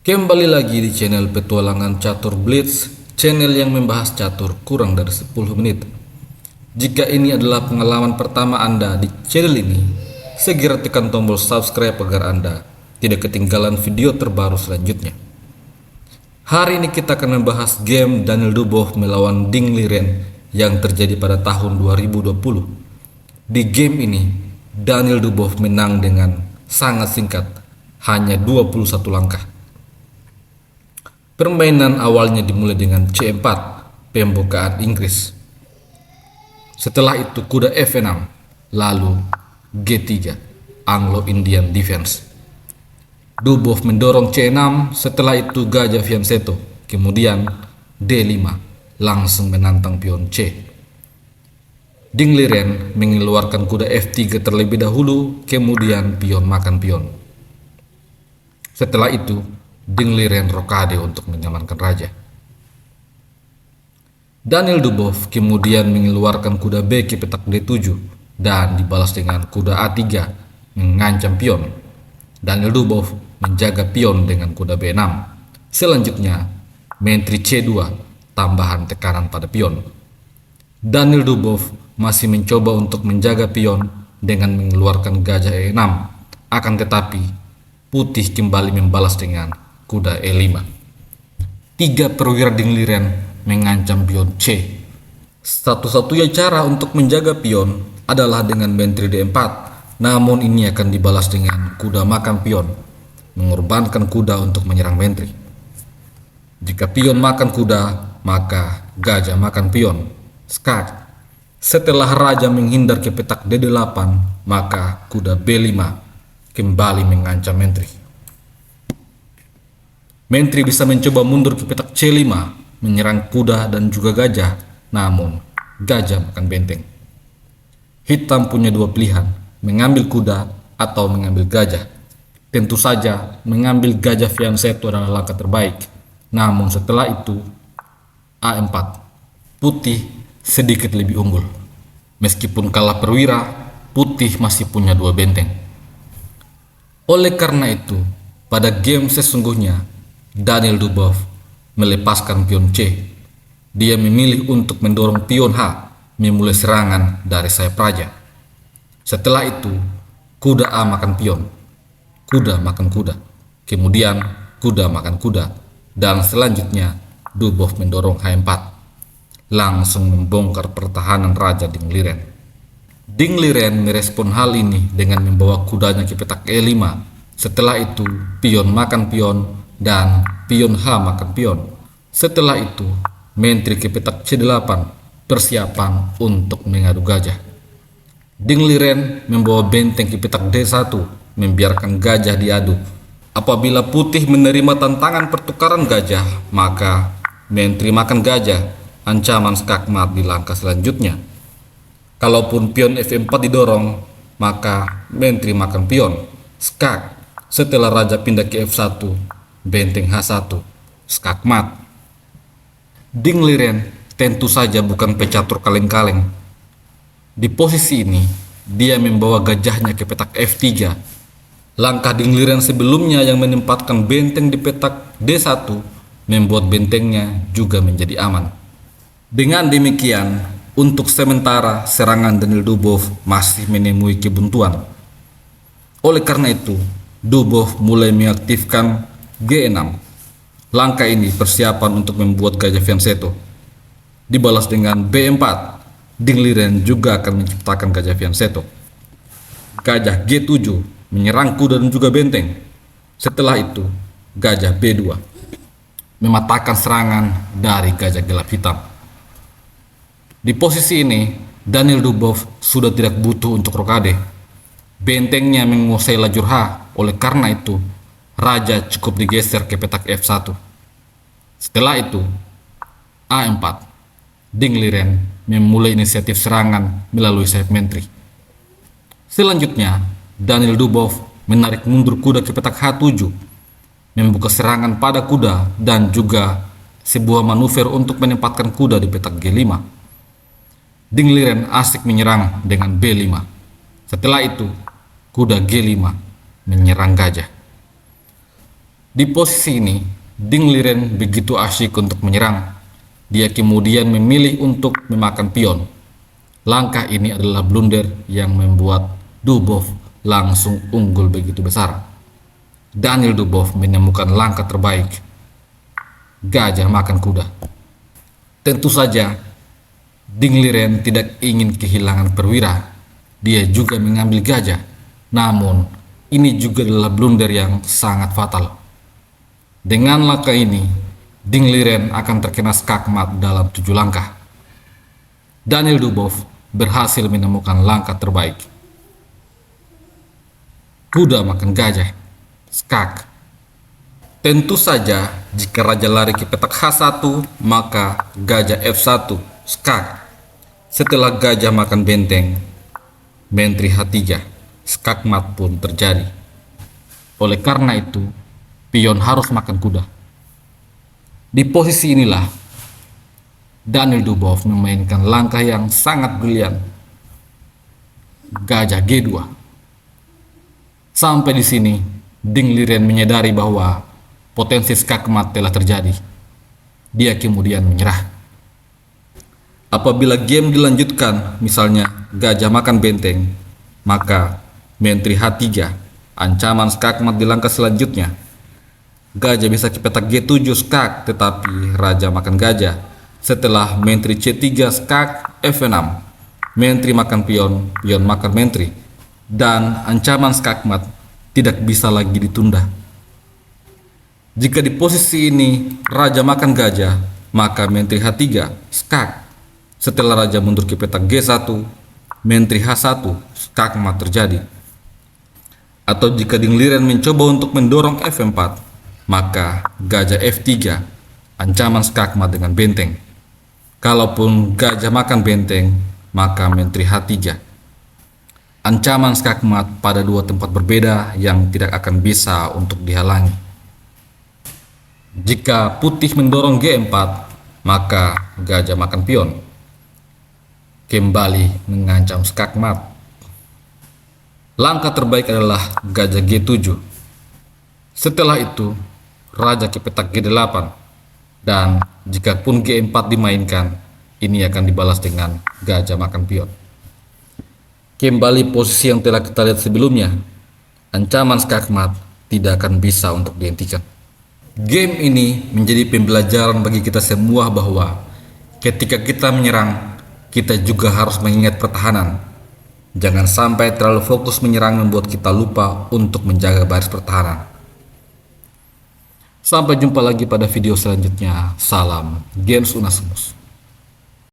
Kembali lagi di channel Petualangan Catur Blitz, channel yang membahas catur kurang dari 10 menit. Jika ini adalah pengalaman pertama Anda di channel ini, segera tekan tombol subscribe agar Anda tidak ketinggalan video terbaru selanjutnya. Hari ini kita akan membahas game Daniel Dubow melawan Ding Liren yang terjadi pada tahun 2020. Di game ini, Daniel Dubow menang dengan sangat singkat, hanya 21 langkah. Permainan awalnya dimulai dengan C4, pembukaan Inggris. Setelah itu kuda F6, lalu G3, Anglo-Indian Defense. Dubow mendorong C6, setelah itu gajah fianchetto, kemudian D5, langsung menantang pion C. Ding Liren mengeluarkan kuda F3 terlebih dahulu, kemudian pion makan pion. Setelah itu Ding Liren rokade untuk mengamankan raja. Daniel Dubow kemudian mengeluarkan kuda B ke petak D7 dan dibalas dengan kuda A3 mengancam pion. Daniel Dubow menjaga pion dengan kuda B6. Selanjutnya menteri C2, tambahan tekanan pada pion. Daniel Dubow masih mencoba untuk menjaga pion dengan mengeluarkan gajah E6. Akan tetapi putih kembali membalas dengan kuda E5. Tiga perwira Ding Liren mengancam pion C. Satu-satunya cara untuk menjaga pion adalah dengan menteri D4, namun ini akan dibalas dengan kuda makan pion, mengorbankan kuda untuk menyerang menteri. Jika pion makan kuda, maka gajah makan pion, skak. Setelah raja menghindar ke petak D8, maka kuda B5 kembali mengancam menteri. Menteri bisa mencoba mundur ke petak C5, menyerang kuda dan juga gajah, namun gajah makan benteng. Hitam punya dua pilihan, mengambil kuda atau mengambil gajah. Tentu saja mengambil gajah fianchetto adalah langkah terbaik, namun setelah itu A4, putih sedikit lebih unggul. Meskipun kalah perwira, putih masih punya dua benteng. Oleh karena itu, pada game sesungguhnya Daniel Dubow melepaskan pion C. Dia memilih untuk mendorong pion H, memulai serangan dari sayap raja. Setelah itu, kuda A makan pion, kuda makan kuda, kemudian kuda makan kuda, dan selanjutnya Dubow mendorong H4, langsung membongkar pertahanan raja Ding Liren. Ding Liren merespon hal ini dengan membawa kudanya ke petak E5. Setelah itu, pion makan pion dan pion H makan pion. Setelah itu, menteri ke petak C8, persiapan untuk mengadu gajah. Ding Liren membawa benteng ke petak D1, membiarkan gajah diadu. Apabila putih menerima tantangan pertukaran gajah, maka menteri makan gajah, ancaman skakmat di langkah selanjutnya. Kalaupun pion F4 didorong, maka menteri makan pion, skak. Setelah raja pindah ke F1, benteng H1, skakmat. Ding Liren tentu saja bukan pecatur kaleng-kaleng. Di posisi ini, dia membawa gajahnya ke petak F3. Langkah Ding Liren sebelumnya yang menempatkan benteng di petak D1 membuat bentengnya juga menjadi aman. Dengan demikian, untuk sementara serangan Daniel Dubow masih menemui kebuntuan. Oleh karena itu, Dubow mulai mengaktifkan G6. Langkah ini persiapan untuk membuat gajah fianchetto. Dibalas dengan B4. Ding Liren juga akan menciptakan gajah fianchetto. Gajah G7 menyerang kuda dan juga benteng. Setelah itu, gajah B2 mematahkan serangan dari gajah gelap hitam. Di posisi ini, Daniel Dubow sudah tidak butuh untuk rokade. Bentengnya menguasai lajur H. Oleh karena itu, raja cukup digeser ke petak F1. Setelah itu, A4, Ding Liren memulai inisiatif serangan melalui sayap menteri. Selanjutnya, Daniel Dubow menarik mundur kuda ke petak H7, membuka serangan pada kuda dan juga sebuah manuver untuk menempatkan kuda di petak G5. Ding Liren asik menyerang dengan B5. Setelah itu, kuda G5 menyerang gajah. Di posisi ini, Ding Liren begitu asyik untuk menyerang. Dia kemudian memilih untuk memakan pion. Langkah ini adalah blunder yang membuat Dubov langsung unggul begitu besar. Daniel Dubov menemukan langkah terbaik. Gajah makan kuda. Tentu saja, Ding Liren tidak ingin kehilangan perwira. Dia juga mengambil gajah. Namun, ini juga adalah blunder yang sangat fatal. Dengan langkah ini, Ding Liren akan terkena skakmat dalam 7 langkah. Daniel Dubov berhasil menemukan langkah terbaik. Kuda makan gajah, skak. Tentu saja, jika raja lari ke petak H1, maka gajah F1, skak. Setelah gajah makan benteng, menteri H3, skakmat pun terjadi. Oleh karena itu, pion harus makan kuda. Di posisi inilah, Daniel Dubov memainkan langkah yang sangat brilian. Gajah G2. Sampai di sini, Ding Liren menyadari bahwa potensi skakmat telah terjadi. Dia kemudian menyerah. Apabila game dilanjutkan, misalnya gajah makan benteng, maka menteri H3, ancaman skakmat di langkah selanjutnya. Gajah bisa ke petak G7 skak, tetapi raja makan gajah. Setelah menteri C3 skak F6, menteri makan pion, pion makan menteri, dan ancaman skakmat tidak bisa lagi ditunda. Jika di posisi ini raja makan gajah, maka menteri H3 skak. Setelah raja mundur ke petak G1, menteri H1 skakmat terjadi. Atau jika Ding Liren mencoba untuk mendorong F4, maka gajah F3, ancaman skakmat dengan benteng. Kalaupun gajah makan benteng, maka menteri H3. Ancaman skakmat pada 2 tempat berbeda yang tidak akan bisa untuk dihalangi. Jika putih mendorong G4, maka gajah makan pion. Kembali mengancam skakmat. Langkah terbaik adalah gajah G7. Setelah itu, raja ke petak G8, dan jika pun G4 dimainkan, ini akan dibalas dengan gajah makan pion. Kembali posisi yang telah kita lihat sebelumnya, ancaman skakmat tidak akan bisa untuk dihentikan. Game ini menjadi pembelajaran bagi kita semua bahwa ketika kita menyerang, kita juga harus mengingat pertahanan. Jangan sampai terlalu fokus menyerang membuat kita lupa untuk menjaga baris pertahanan. Sampai jumpa lagi pada video selanjutnya. Salam Gens Unasmus.